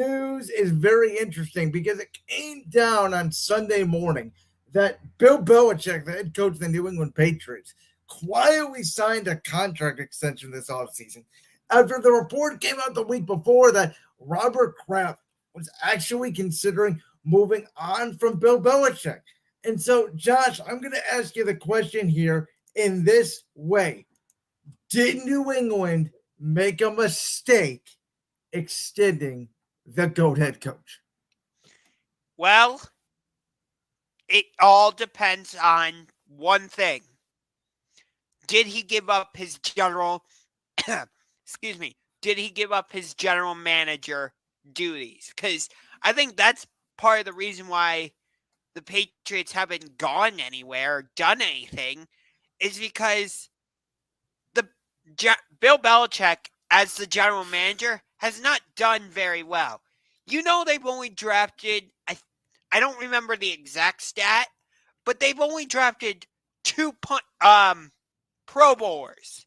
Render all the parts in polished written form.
news is very interesting because it came down on Sunday morning that Bill Belichick, the head coach of the New England Patriots, quietly signed a contract extension this offseason after the report came out the week before that Robert Kraft was actually considering moving on from Bill Belichick. And so, Josh, I'm going to ask you the question here in this way. Did New England make a mistake extending the GOAT head coach? Well, it all depends on one thing. Did he give up his general excuse me, did he give up his general manager duties? Because I think that's part of the reason why the Patriots haven't gone anywhere or done anything is because the Bill Belichick, as the general manager, has not done very well. They've only drafted, I don't remember the exact stat, but they've only drafted two Pro Bowlers.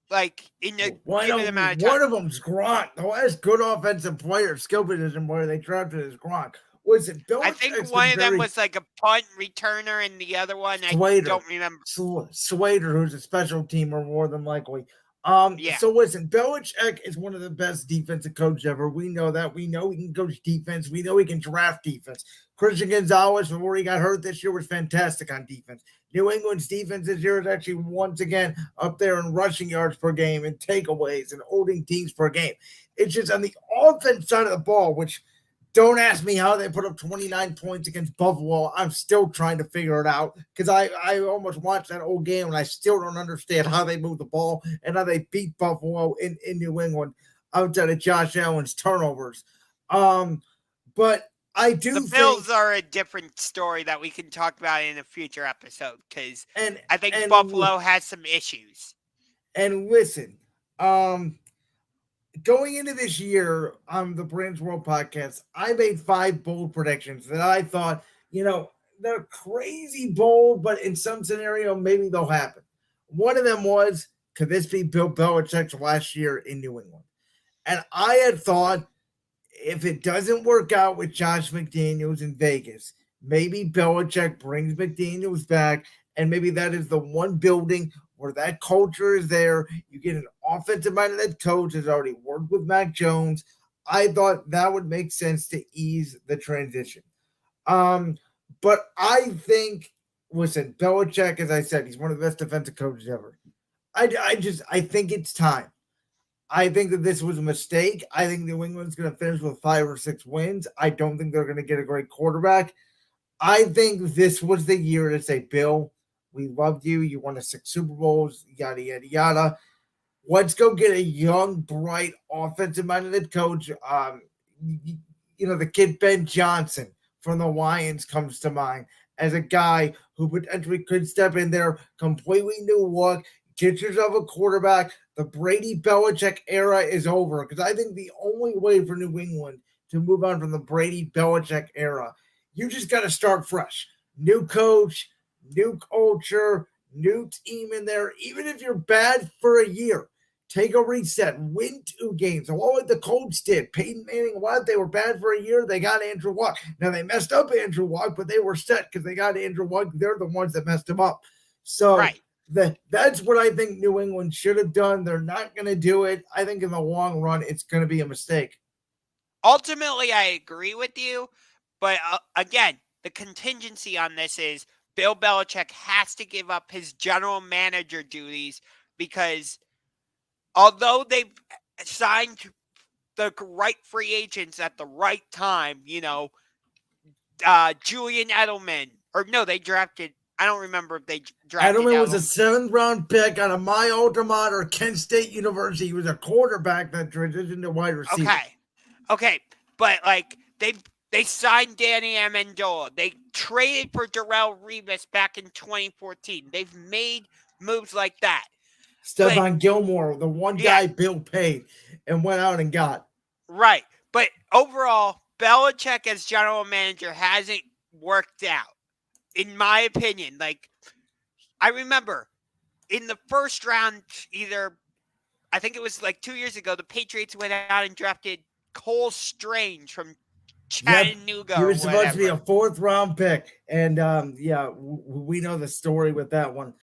Like, in a given amount of time. One of them's Gronk. The last good offensive player, skill position player they drafted is Gronk. Was it Belichick's? I think one of them was like a punt returner, and the other one, Slater. I don't remember. Slater, who's a special teamer more than likely. Yeah. So listen, Belichick is one of the best defensive coaches ever. We know that. We know he can coach defense. We know he can draft defense. Christian Gonzalez, before he got hurt this year, was fantastic on defense. New England's defense this year is actually once again up there in rushing yards per game and takeaways and holding teams per game. It's just on the offense side of the ball, which don't ask me how they put up 29 points against Buffalo. I'm still trying to figure it out because I almost watched that whole game and I still don't understand how they move the ball and how they beat Buffalo in New England outside of Josh Allen's turnovers. But I do the Bills are a different story that we can talk about in a future episode because I think Buffalo has some issues. And listen, going into this year on the Brands World podcast, I made 5 bold predictions that I thought, they're crazy bold, but in some scenario, maybe they'll happen. One of them was, could this be Bill Belichick's last year in New England? And I had thought, if it doesn't work out with Josh McDaniels in Vegas, maybe Belichick brings McDaniels back, and maybe that is the one building where that culture is there. You get an offensive-minded head coach who's already worked with Mac Jones. I thought that would make sense to ease the transition. But I think, listen, Belichick, as I said, he's one of the best defensive coaches ever. I think it's time. I think that this was a mistake. I think New England's going to finish with 5 or 6 wins. I don't think they're going to get a great quarterback. I think this was the year to say, Bill, we loved you. You won 6 Super Bowls, yada, yada, yada. Let's go get a young, bright, offensive-minded coach. The kid Ben Johnson from the Lions comes to mind as a guy who potentially could step in there, completely new look, get yourself a quarterback. The Brady-Belichick era is over because I think the only way for New England to move on from the Brady-Belichick era, you just got to start fresh. New coach, new culture, new team in there. Even if you're bad for a year, take a reset, win 2 games. All like the Colts did. Peyton Manning, they were bad for a year. They got Andrew Luck. Now, they messed up Andrew Luck, but they were set because they got Andrew Luck. They're the ones that messed him up. So, right. That's what I think New England should have done. They're not going to do it. I think in the long run, it's going to be a mistake. Ultimately, I agree with you. But again, the contingency on this is Bill Belichick has to give up his general manager duties because although they've signed the right free agents at the right time, Julian Edelman, they drafted. I don't remember if they drafted Edelman. Was a 7th-round pick out of my alma mater, Kent State University. He was a quarterback that transitioned to wide receiver. Okay. But, they signed Danny Amendola. They traded for Darrelle Revis back in 2014. They've made moves like that. Stephon Gilmore, the one guy Bill paid and went out and got. Right. But overall, Belichick as general manager hasn't worked out. In my opinion, I remember in the first round, I think it was 2 years ago, the Patriots went out and drafted Cole Strange from Yep. Chattanooga He or was supposed to be a whatever. 4th round pick. And we know the story with that one.